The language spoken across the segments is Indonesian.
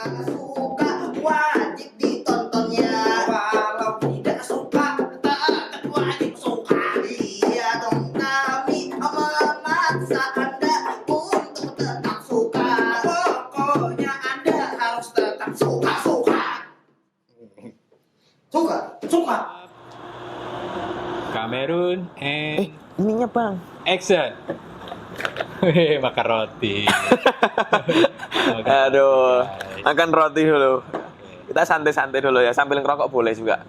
suka wajib ditontonnya. Walau tidak suka tetap wajib suka. Iya dong, kami memaksa Anda untuk tetap suka. Pokoknya Anda harus tetap suka. Suka. Kamerun and Ininya bang. action. Makan roti. Aduh, makan roti dulu. Kita santai-santai dulu ya, sambil ngerokok boleh juga.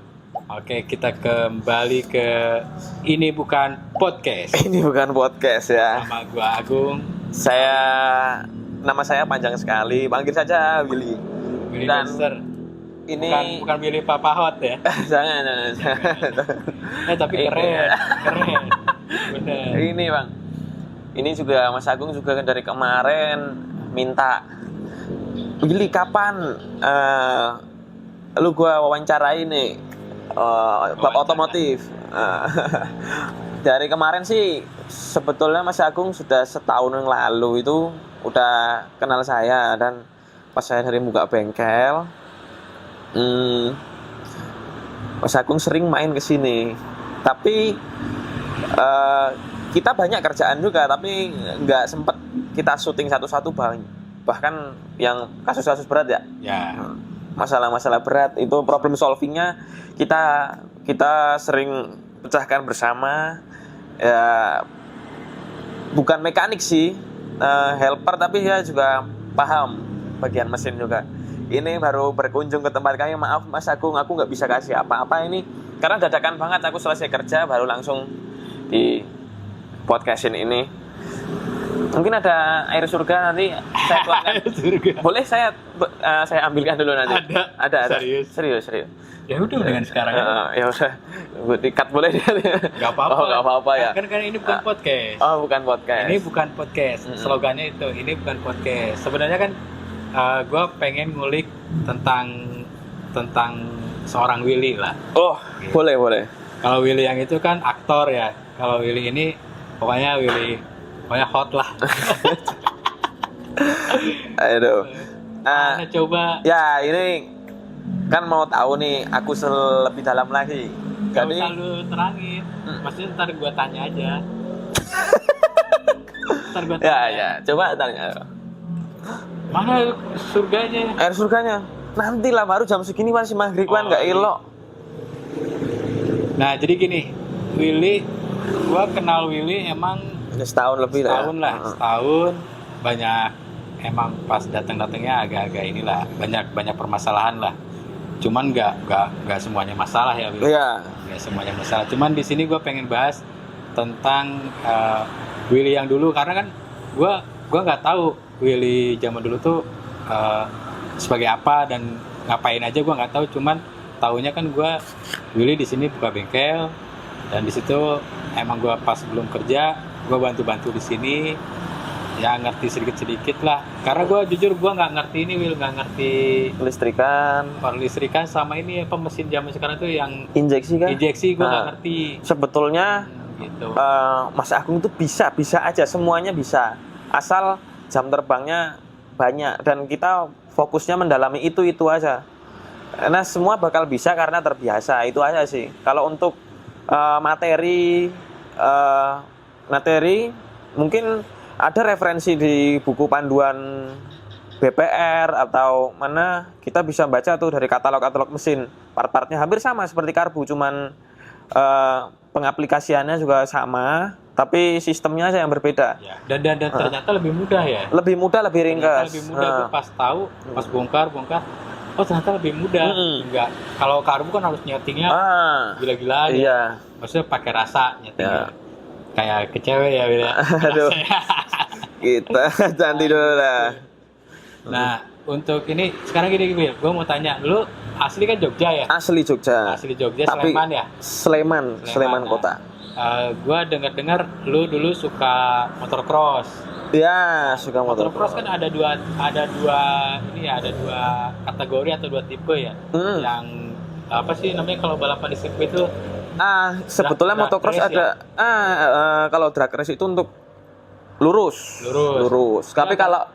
Oke, kita kembali ke Ini Bukan Podcast. Ini bukan podcast ya. Nama gua Agung. Nama saya panjang sekali, panggil saja Willy. Willy Dan Monster. Ini Bukan Willy Papa Hot ya. jangan. Tapi keren. Bener. Ini bang, ini juga Mas Agung juga dari kemarin minta, Willy kapan lu gua wawancarai nih bab otomotif. Dari kemarin sih sebetulnya Mas Agung sudah setahun yang lalu itu udah kenal saya, dan pas saya dari buka bengkel, Mas Agung sering main ke sini. Tapi kita banyak kerjaan juga, tapi nggak sempet kita syuting satu-satu, bahkan yang kasus-kasus berat ya. Ya. Masalah-masalah berat itu problem solvingnya kita sering pecahkan bersama. Ya, bukan mekanik sih, helper, tapi dia juga paham bagian mesin juga. Ini baru berkunjung ke tempat kami. Maaf Mas Agung, aku nggak bisa kasih apa-apa ini karena dadakan banget. Aku selesai kerja baru langsung di podcastin ini. Mungkin ada air surga nanti saya tuangkan. Boleh saya ambilkan dulu nanti. Ada. Serius. Ya udah dengan sekarang. Ya udah. Di-cut boleh dia. Gak apa-apa. Oh, gak apa-apa ya. Kan ini bukan podcast. Oh, bukan podcast. Ini bukan podcast. Slogannya itu, ini bukan podcast. Sebenarnya kan gue pengen ngulik tentang seorang Willy lah. Oh, gitu. Boleh. Kalau Willy yang itu kan aktor ya. Kalau Willy ini pokoknya hot lah. Aduh. Nah, coba. Ya, ini kan mau tahu nih aku lebih dalam lagi. Gak usah lu terangin. Maksudnya ntar gue tanya aja. Ntar gue tanya. Ya, coba tanya. Mana surganya? Air surganya. Nanti lah, baru jam segini masih maghrib kan, nggak elok. Nah, jadi gini, Willy, gua kenal Willy emang setahun lebih setahun lah. Setahun banyak, emang pas datang-datangnya agak-agak inilah, banyak permasalahan lah. Cuman nggak semuanya masalah ya, Willy. Iya. Nggak semuanya masalah. Cuman di sini gua pengen bahas tentang Willy yang dulu, karena kan gua nggak tahu Willy zaman dulu tuh sebagai apa dan ngapain aja gue nggak tahu. Cuman taunya kan gue Willy di sini buka bengkel, dan di situ emang gue pas belum kerja gue bantu di sini ya, ngerti sedikit lah, karena gue jujur gue nggak ngerti ini, Will, nggak ngerti listrikan sama ini apa mesin zaman sekarang tuh yang injeksi gue nggak ngerti sebetulnya. Gitu. Mas Agung itu bisa aja, semuanya bisa, asal jam terbangnya banyak dan kita fokusnya mendalami itu aja. Nah, semua bakal bisa karena terbiasa, itu aja sih. Kalau untuk materi mungkin ada referensi di buku panduan BPR atau mana, kita bisa baca tuh dari katalog mesin. Part-partnya hampir sama seperti karbu, cuman pengaplikasiannya juga sama, tapi sistemnya aja yang berbeda. Ya, dan ternyata lebih mudah ya. Lebih mudah, lebih ringkas. Lebih mudah. Gue pas tahu, pas bongkar, oh ternyata lebih mudah. Enggak. Kalau karbu kan harus nyetingnya gila-gilaan. Iya. Maksudnya pakai rasa nyetingnya. Kayak ke cewek ya, Bila. Aduh. Kita cantik dulu lah. Nah, untuk ini sekarang gini, Bil, gue mau tanya, lu asli kan Jogja ya? Asli Jogja. Tapi Sleman ya? Sleman kota. Gue dengar lu dulu suka motocross. Ya, suka motocross. Kan ada dua kategori atau dua tipe ya. Yang apa sih namanya kalau balapan di sirkuit itu? Sebetulnya motocross ada. Kalau drag race itu untuk lurus. Tapi kalau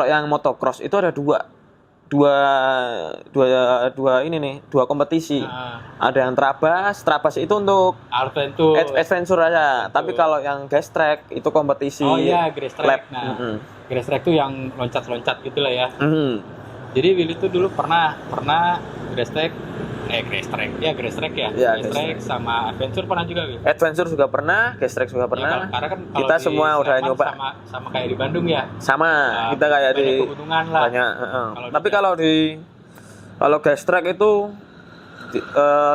yang motocross itu ada dua. dua dua ini nih, dua kompetisi. Ada yang Trabas itu untuk adventure aja. Betul. Tapi kalau yang gas track itu kompetisi. Oh iya, gas track. lab. Nah, gas track tuh yang loncat-loncat gitu lah ya. Mhm. Jadi Willy tuh dulu pernah gas track ya. Iya, Gas track gas track. sama adventure pernah juga, Will. Adventure juga pernah, gas track juga pernah. Ya, karena kan kalau Kita di semua udah Sleman nyoba. sama kayak di Bandung ya. Sama, Nah, kita kayak banyak di pegunungan lah. banyak. Kalau Tapi di- kalau gas track itu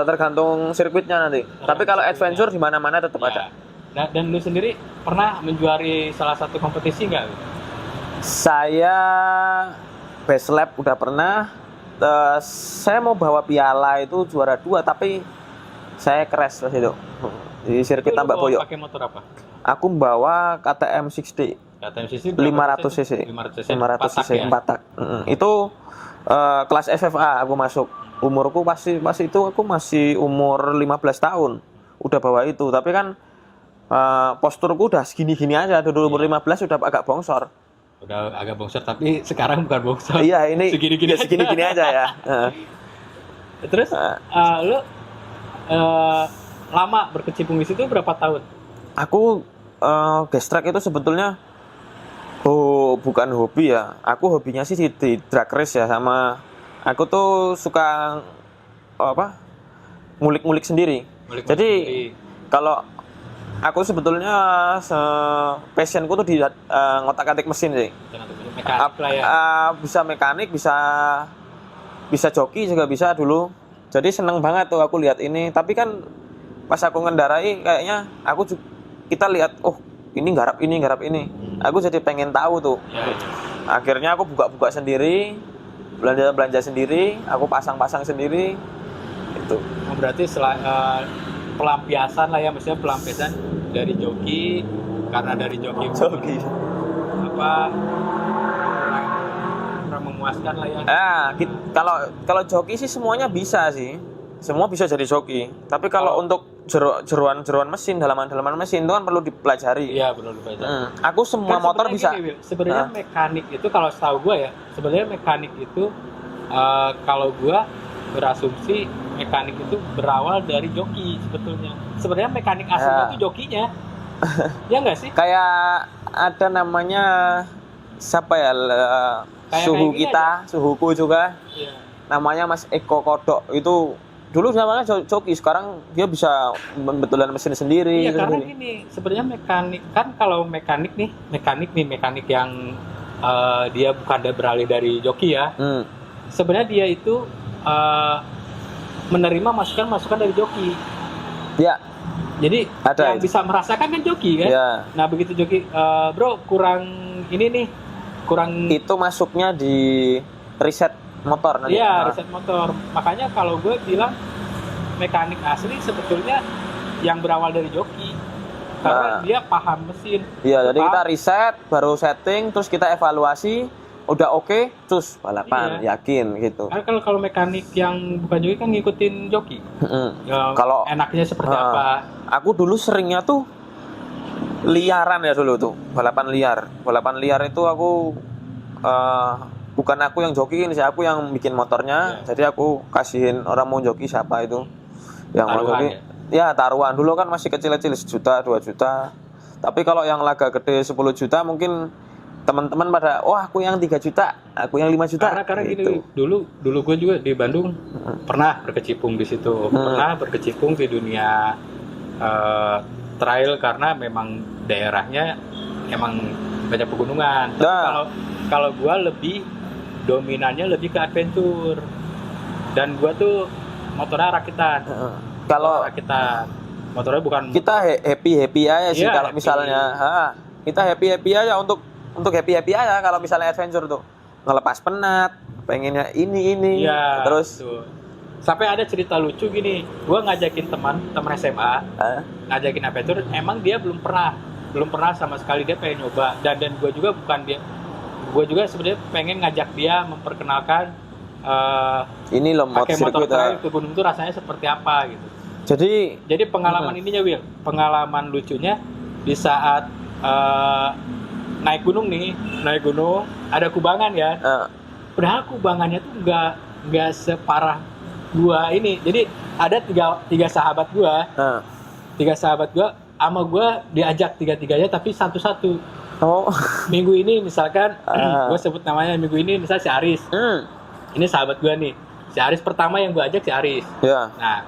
tergantung sirkuitnya nanti. Tapi kalau sirkuitnya. adventure di mana-mana tetap Ya. ada. Dan lu sendiri pernah menjuari salah satu kompetisi nggak? Saya base lap udah pernah. Saya mau bawa piala itu juara 2 tapi saya crash pas itu di sirkuit Itu lu Tambak bawa Boyo. Pakai motor apa? Aku bawa KTM 6D KTM cc 500 cc 500 cc 4 tak. Itu kelas FFA aku masuk. Umurku pas itu aku masih umur 15 tahun udah bawa itu, tapi kan posturku udah segini-gini aja. Dulu umur 15 udah agak bongsor. Udah agak bongsor, tapi sekarang bukan bongsor. Iya, ini segini-gini ya, segini-gini aja ya. Terus lu lama berkecimpung di situ berapa tahun? Aku gas track itu sebetulnya bukan hobi ya. Aku hobinya sih di drag race ya, sama aku tuh suka ngulik-ngulik sendiri. Jadi kalau aku sebetulnya passionku tuh di ngotak-atik mesin sih. Mekanik lah ya. Bisa mekanik, bisa joki juga bisa dulu. Jadi seneng banget tuh aku lihat ini. Tapi kan pas aku ngendarai kayaknya kita lihat, oh ini garap ini. Aku jadi pengen tahu tuh. Ya. Akhirnya aku buka-buka sendiri, belanja sendiri, aku pasang-pasang sendiri. Itu. Oh, berarti pelampiasan lah ya, maksudnya pelampiasan dari joki, karena dari joki kurang memuaskan lah ya. Kalau joki sih semuanya bisa sih. Semua bisa jadi joki. Tapi kalau untuk jeruan mesin, dalaman mesin itu kan perlu dipelajari. Iya, perlu dipelajari. Aku semua Kan motor bisa. Sebenarnya mekanik itu, kalau setahu gue ya, sebenarnya mekanik itu kalau gue berasumsi mekanik itu berawal dari joki sebetulnya. Sebenarnya mekanik aslinya itu jokinya. Ya nggak sih? Kayak ada namanya siapa ya? Suhuku juga. Iya. Namanya Mas Eko Kodok itu. Dulu namanya joki, sekarang dia bisa membetulkan mesin sendiri. Iya, karena gini, sebenarnya mekanik kan, kalau mekanik yang dia bukan beralih dari joki ya. Sebenarnya dia itu menerima masukan dari joki. Ya. Jadi ada yang bisa merasakan kan joki kan. Ya. Nah begitu joki, bro kurang ini nih, kurang. Itu masuknya di riset motor nanti. Iya, riset motor. Makanya kalau gue bilang mekanik asli sebetulnya yang berawal dari joki, karena dia paham mesin. Iya, jadi kita riset, baru setting, terus kita evaluasi, udah oke, terus balapan, yakin gitu. Karena kalau mekanik yang bukan joki kan ngikutin joki. Kalau enaknya seperti apa? Aku dulu seringnya tuh liaran ya dulu tuh, balapan liar itu aku bukan aku yang jokiin sih, aku yang bikin motornya. Jadi aku kasihin orang mau joki siapa itu yang mau joki. Ya taruhan dulu kan masih kecil-kecil, 1 juta 2 juta. Tapi kalau yang laga gede 10 juta mungkin teman-teman pada, aku yang 3 juta, aku yang 5 juta. Karena gitu. gini, dulu gue juga di Bandung pernah berkecimpung di situ, pernah berkecimpung di dunia trail, karena memang daerahnya emang banyak pegunungan. Tapi kalau gue dominannya lebih ke adventure, dan gue tuh motornya rakitan. Kalau rakitan, motornya bukan kita happy aja sih. Kalau misalnya kita happy aja untuk happy aja. Kalau misalnya adventure tuh ngelepas penat, pengennya ini ya, terus tuh. Sampai ada cerita lucu gini, gue ngajakin teman SMA, ngajakin adventure, emang dia belum pernah sama sekali, dia pengen nyoba, dan gue juga sebenarnya pengen ngajak dia memperkenalkan ini loh pakai motor trail ke gunung itu rasanya seperti apa gitu. Jadi pengalaman ininya, Will, pengalaman lucunya di saat naik gunung ada kubangan ya. Padahal kubangannya tuh nggak separah gua ini. Jadi ada tiga sahabat gua, sama gua diajak tiga-tiganya tapi satu-satu. Oh. Minggu ini misalkan gua sebut namanya, minggu ini misalnya si Aris. Ini sahabat gua nih. Si Aris pertama yang gua ajak si Aris. Ya. Nah,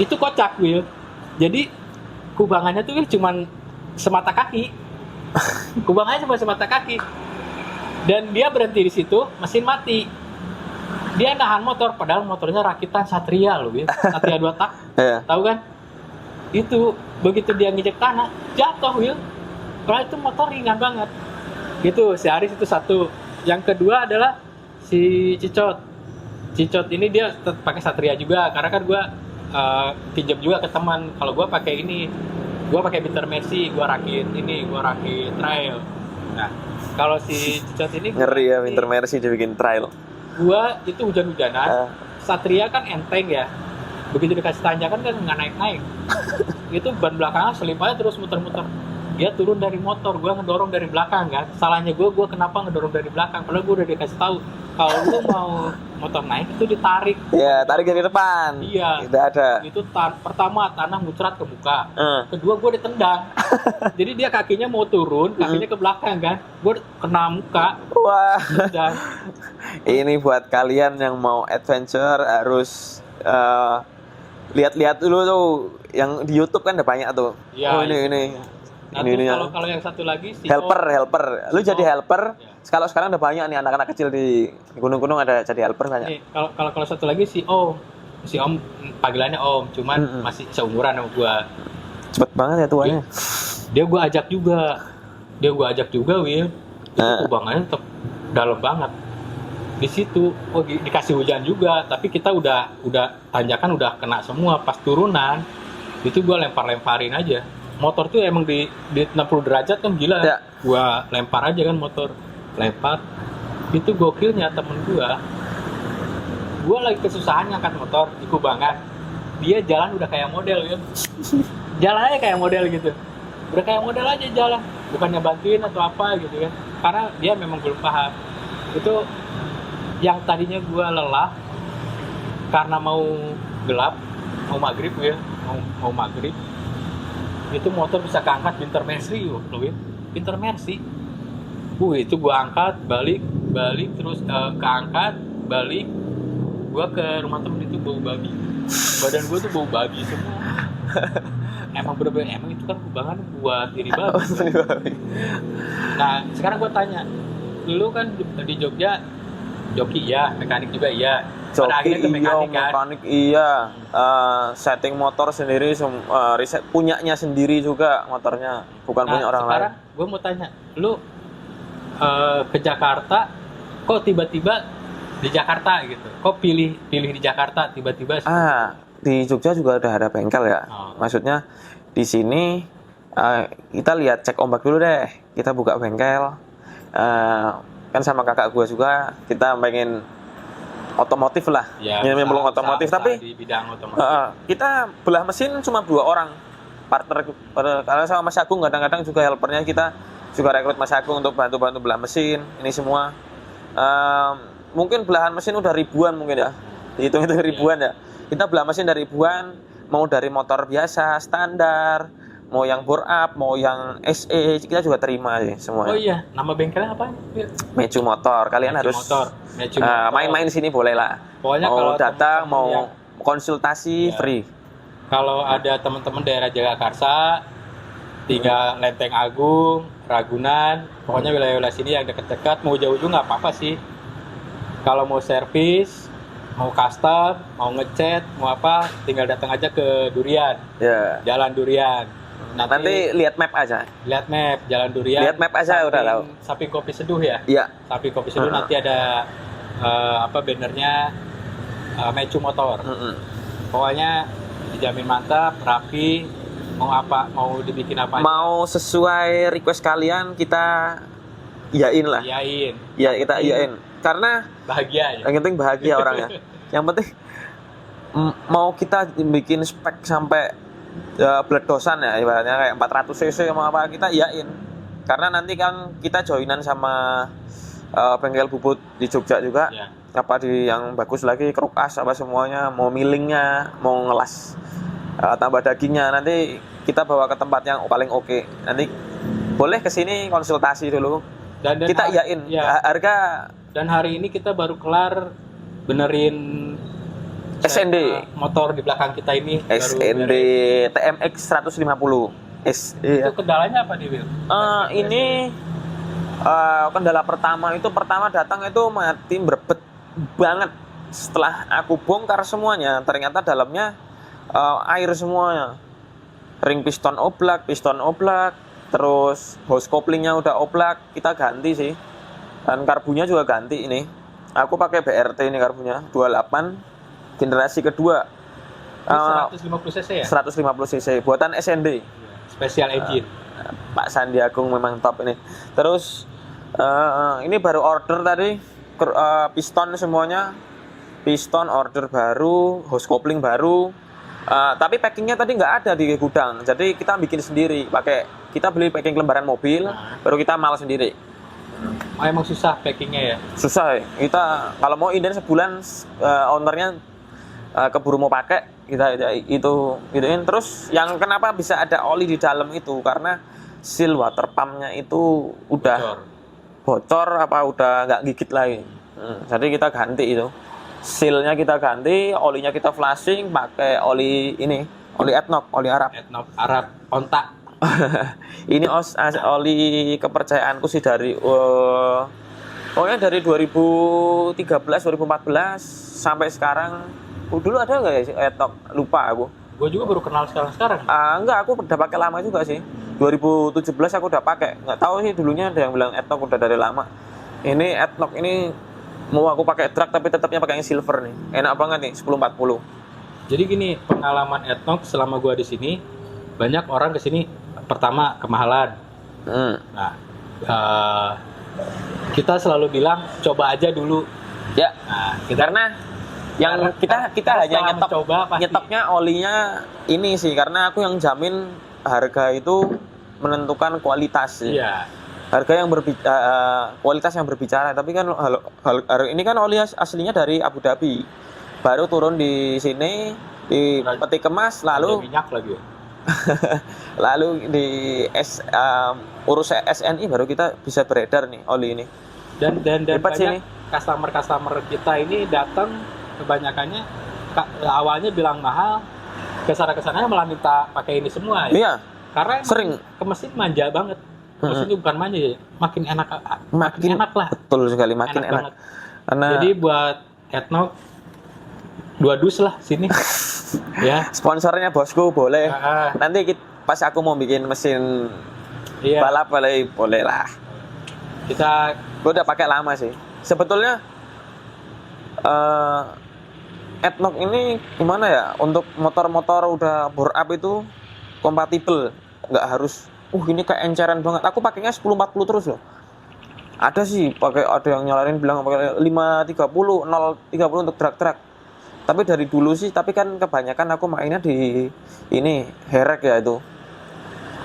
itu kocak, Will. Jadi kubangannya tuh cuman semata kaki. Kubangannya cuma semata kaki. Dan dia berhenti di situ, mesin mati. Dia nahan motor, padahal motornya rakitan Satria loh, Will. Satria 2 tak. Iya. Tahu kan? Itu begitu dia nginjek tanah, jatuh, Will. Kalau itu motor ringan banget. Gitu, si Aris itu satu. Yang kedua adalah si Cicot. Cicot ini dia pakai Satria juga, karena kan gua pinjam juga ke teman. Kalau gua pakai ini, gua pakai Binter Mercy, gua rakit trail. Nah, kalau si Cicot ini Ngeri ya, Binter Mercy dibikin trail. Gua itu hujan-hujanan, Satria kan enteng ya. Begitu dikasih tanjakan kan nggak naik-naik. Itu ban belakangnya selip aja terus muter-muter. Dia turun dari motor, gua ngedorong dari belakang kan. Salahnya gua kenapa ngedorong dari belakang? Padahal gua udah dikasih tahu kalau lu mau motor naik itu ditarik. Iya, tarik dari depan. Iya. Tidak ada. Itu pertama tanah muncrat ke muka. Kedua gue ditendang. Jadi dia kakinya mau turun, kakinya ke belakang kan. Gue kena muka. Wah. Dan Ini buat kalian yang mau adventure harus lihat-lihat dulu tuh. Yang di YouTube kan ada banyak tuh. Ya, oh ini. Nah, ini kalau yang satu lagi si helper. Lu jadi helper. Ya. Kalau sekarang udah banyak nih anak-anak kecil di gunung-gunung ada jadi helper banyak. Nih, kalau satu lagi si Om panggilannya Om, cuman masih seumuran sama gua. Cepet banget ya tuanya. Dia gua ajak juga, Will. Itu kubangannya tetap dalam banget. Di situ dikasih hujan juga, tapi kita udah tanjakan udah kena semua. Pas turunan itu gua lempar-lemparin aja. Motor tuh emang di 60 derajat kan gila. Ya. Gua lempar aja kan motor. Lempar. Itu gokilnya temen gua lagi kesusahan ngangkat motor di kubangan. Dia jalan udah kayak model ya. Jalannya kayak model gitu. Udah kayak model aja jalan. Bukannya bantuin atau apa gitu kan. Karena dia memang belum paham. Itu yang tadinya gua lelah karena mau gelap, mau maghrib ya, mau maghrib. Itu motor bisa keangkat Binter Mercy loh, Binter Mercy. Itu gua angkat, balik terus keangkat, balik. Gua ke rumah temen itu bau babi. Badan gua tuh bau babi semua. Emang bener-bener itu kan kubangan buat diri babi. Nah, sekarang gua tanya, lu kan di Jogja joki ya, mekanik juga iya. Pada akhirnya ke mekanik iya. Setting motor sendiri, riset punyanya sendiri juga motornya, bukan punya orang lain. Sekarang gue mau tanya, lu ke Jakarta, kok tiba-tiba di Jakarta gitu? Kok pilih di Jakarta tiba-tiba? Di Jogja juga udah ada bengkel ya. Maksudnya di sini kita lihat cek ombak dulu deh. Kita buka bengkel. Kan sama kakak gue juga kita pengen otomotif lah, belum otomotif tapi di bidang otomotif. Kita belah mesin cuma 2 orang partner, karena sama Mas Agung kadang-kadang juga helpernya, kita juga rekrut Mas Agung untuk bantu belah mesin ini semua. Mungkin belahan mesin udah ribuan mungkin ya, dihitung itu ribuan ya. Kita belah mesin dari ribuan, mau dari motor biasa standar, mau yang bore up, mau yang SE, kita juga terima sih semuanya. Oh iya, nama bengkelnya apa? Mecu Motor. Kalian Mecu harus Motor. main-main sini boleh lah. Pokoknya mau kalau datang, mau konsultasi free. Kalau ada teman-teman daerah Jagakarsa, 3 Lenteng Agung, Ragunan, pokoknya wilayah-wilayah sini yang dekat-dekat, mau jauh juga nggak apa-apa sih. Kalau mau servis, mau custom, mau ngecat, mau apa, tinggal datang aja ke Durian. Jalan Durian. Nanti lihat map aja. Lihat map Jalan Durian. Lihat map aja udah tahu. Samping Kopi Seduh ya? Iya. Samping Kopi Seduh nanti ada bannernya Mecu Motor. Pokoknya dijamin mantap, rapi. Mau dibikin apa? Mau sesuai request kalian kita iyain lah. Iya, kita iyain. Karena bahagia ya. Yang penting bahagia orangnya. Yang penting mau kita bikin spek sampai beledosan ya, ibaratnya kayak 400 cc sama apa, kita iyain. Karena nanti kan kita joinan sama bengkel bubut di Jogja juga. Ya. Apa di yang bagus lagi, kerukas apa semuanya, mau millingnya, mau ngelas, tambah dagingnya, nanti kita bawa ke tempat yang paling oke. Nanti boleh kesini konsultasi dulu. Dan Kita iyain harga. Dan hari ini kita baru kelar benerin SND motor di belakang kita ini. SND TMX 150 S. Itu kendalanya apa nih, Will? Ini kendala pertama datang itu mati berbet banget. Setelah aku bongkar semuanya, ternyata dalamnya air semuanya. Ring piston oblak, terus hose couplingnya udah oblak, kita ganti sih. Dan karbunya juga ganti ini. Aku pakai BRT ini karbunya 28 generasi kedua. 150 cc ya? 150 cc buatan SND. Special engine. Pak Sandi Agung memang top ini. Terus ini baru order tadi piston semuanya. Piston order baru, hose coupling baru. Tapi packingnya tadi nggak ada di gudang. Jadi kita bikin sendiri. Kita beli packing lembaran mobil, baru kita mal sendiri. Oh, emang susah packingnya ya? Susah ya. Kita kalau mau inden sebulan ownernya keburu mau pakai, kita gituin. Terus yang kenapa bisa ada oli di dalam itu karena seal water pumpnya itu udah bocor apa udah nggak gigit lagi. Jadi kita ganti itu. Sealnya kita ganti, olinya kita flashing pakai oli ini, oli ADNOC, oli Arab. ADNOC Arab ontak. Ini oli kepercayaanku sih dari pokoknya dari 2013 2014 sampai sekarang. Dulu ada nggak ya ADNOC, lupa aku. Gue juga baru kenal sekarang. Enggak, aku udah pakai lama juga sih. 2017 aku udah pakai. Nggak tahu sih dulunya ada yang bilang ADNOC udah dari lama. Ini ADNOC ini mau aku pakai truk tapi tetapnya pakai yang silver nih. Enak banget nih 1040. Jadi gini, pengalaman ADNOC selama gue di sini banyak orang kesini pertama kemahalan. Nah, kita selalu bilang coba aja dulu. Ya. Nah, karena yang kita hanya nyetoknya olinya ini sih, karena aku yang jamin harga itu menentukan kualitas sih. Iya. Harga yang kualitas yang berbicara, tapi kan ini kan oli aslinya dari Abu Dhabi. Baru turun di sini di peti kemas lalu minyak lagi. lalu di urus SNI baru kita bisa beredar nih oli ini. Dan banyak sini customer kita ini datang kebanyakannya awalnya bilang mahal, kesana malah minta pakai ini semua ya. Iya. Karena sering ke mesin manja banget. Mesin itu bukan manja ya, makin enak lah. Betul sekali, makin enak. Karena jadi buat ADNOC 2 dus lah sini. Ya. Sponsornya bosku boleh. Nanti pas aku mau bikin mesin balap boleh lah. Gue udah pakai lama sih. Sebetulnya ADNOC ini gimana ya, untuk motor-motor udah bore up itu kompatibel, nggak harus ini kayak enceran banget. Aku pakainya 1040 terus loh. Ada yang nyalarin bilang pakai 530 030 untuk drag. Tapi dari dulu sih, tapi kan kebanyakan aku mainnya di ini Herek ya, itu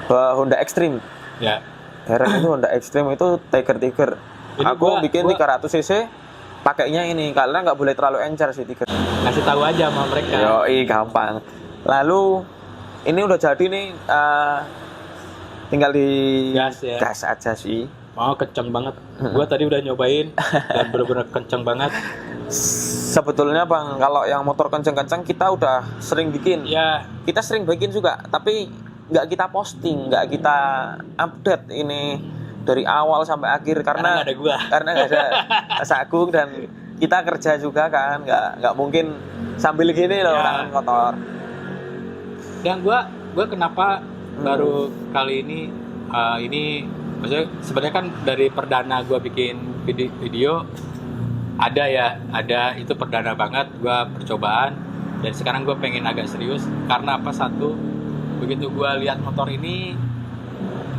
Honda Extreme. Ya. Herek itu Honda Extreme itu Tiger. Aku bikin 300 cc pakainya ini karena nggak boleh terlalu encer sih Tiger. Kasih tahu aja sama mereka. Yoi, gampang. Lalu ini udah jadi nih, tinggal di gas aja sih. Kenceng banget. Gua tadi udah nyobain dan bener-bener kenceng banget. Sebetulnya Bang, kalau yang motor kenceng-kenceng kita udah sering bikin. Ya. Kita sering bikin juga, tapi nggak kita posting, nggak kita update ini dari awal sampai akhir karena nggak ada gua. Karena nggak ada Mas Agung dan kita kerja juga kan, nggak mungkin sambil gini loh tangan kotor. Dan gua kenapa baru kali ini maksudnya sebenarnya kan dari perdana gua bikin video ada itu perdana banget gua percobaan, dan sekarang gua pengen agak serius karena apa, satu, begitu gua lihat motor ini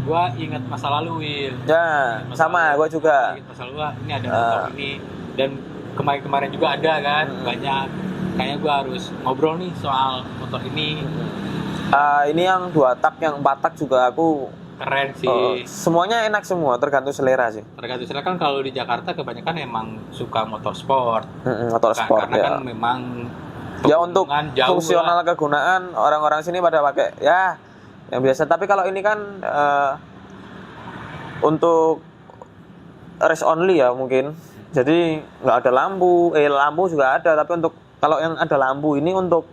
gua ingat masa lalu, Will. Ya, sama gua juga. Ingat masa lalu, ini ada motor ini, dan kemarin juga ada kan banyak. Kayaknya gua harus ngobrol nih soal motor ini. Ini yang 2 tak, yang 4 tak juga aku keren sih. Semuanya enak semua, tergantung selera sih. Tergantung selera kan kalau di Jakarta kebanyakan emang suka motorsport. Motorsport Karena ya. kan memang Ya untuk pegunungan jauh fungsional lah. kegunaan orang-orang sini pada pakai ya yang biasa. Tapi kalau ini kan untuk race only ya mungkin. Jadi nggak ada lampu, lampu juga ada. Tapi untuk kalau yang ada lampu ini untuk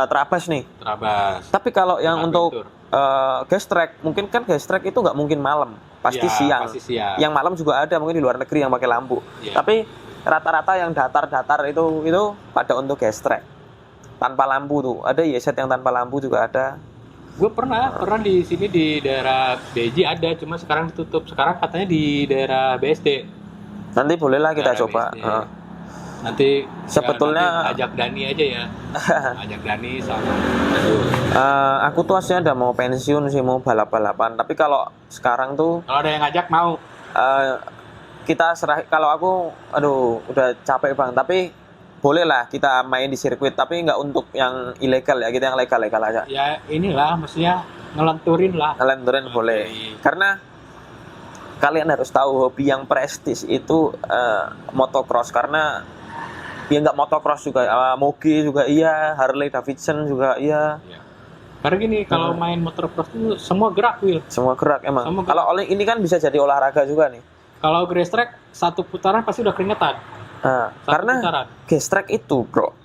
trabas nih. Trabas. Tapi kalau yang untuk Adventure. gas track, mungkin kan gas track itu nggak mungkin malam, pasti Ya, siang. pasti siang. Yang malam juga ada mungkin di luar negeri yang pakai lampu. Ya. Tapi rata-rata yang datar-datar itu pada untuk gas track tanpa lampu tuh. Ada YZ yang tanpa lampu juga ada. Gue pernah di sini di daerah BJ ada, cuma sekarang ditutup. Sekarang katanya di daerah BSD. Nanti bolehlah kita Daerah coba. BSD. Nanti Sebetulnya- nanti ajak Dani aja ya. Ajak Dani sama. Aku tuh aslinya udah mau pensiun sih, mau balap-balapan. Tapi kalau sekarang tuh Kalau ada yang ngajak mau. kita serah. Kalau aku, aduh, udah capek bang. Tapi bolehlah kita main di sirkuit. Tapi nggak untuk yang ilegal ya. Kita yang legal-legal aja. Ya inilah maksudnya ngelenturin lah. Ngelenturin boleh. Karena kalian harus tahu hobi yang prestis itu motocross. Karena ya nggak motocross juga, moge juga iya, Harley Davidson juga iya. Ya. Karena gini, kalau main motocross itu semua gerak, Will. Semua gerak emang. Semua gerak. Kalau ini kan bisa jadi olahraga juga nih. Kalau race track satu putaran pasti udah keringetan. Satu Karena putaran. gas track itu, bro,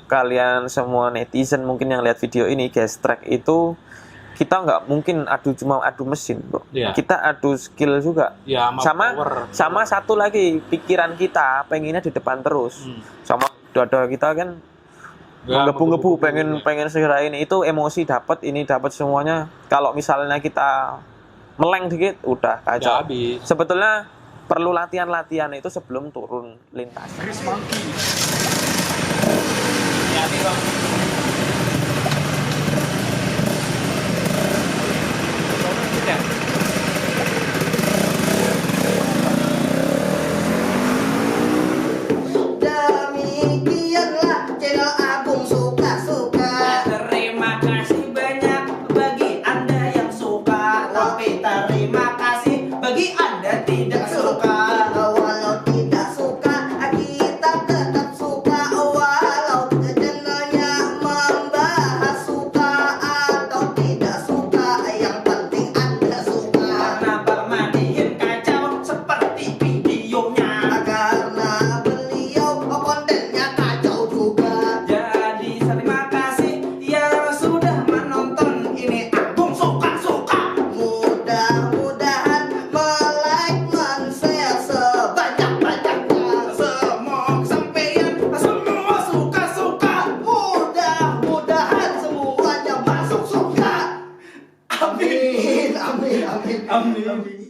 kalian semua netizen mungkin yang lihat video ini, gas track itu kita nggak mungkin cuma adu mesin, bro. Iya. Kita adu skill juga. Ya, Sama power. satu lagi, pikiran kita pengennya di depan terus. Sama dada kita kan Ya, menggebu-gebu menggebu-gebu, pengen segera ini, itu emosi dapat, ini dapat semuanya. Kalau misalnya kita meleng dikit udah Ya, kacau. habis. Sebetulnya perlu latihan itu sebelum turun lintas. Demikianlah channel Agung Suka-Suka. Terima kasih banyak bagi Anda yang suka, tapi terima kasih bagi Anda tidak suka. Walau tidak suka, kita tetap suka. Walau channelnya membahas suka atau tidak suka, yang penting Anda suka. Karena Permadiin kacau seperti videonya. Karena beliau kontennya kacau juga. Jadi terima kasih yang sudah menonton. Ini Agung suka-suka. Mudah-mudahan like, share sebanyak-banyaknya. Semua kesampaian, semua suka-suka. Mudah-mudahan semuanya masuk surga. Amin. Amin, amin, amin. Amin.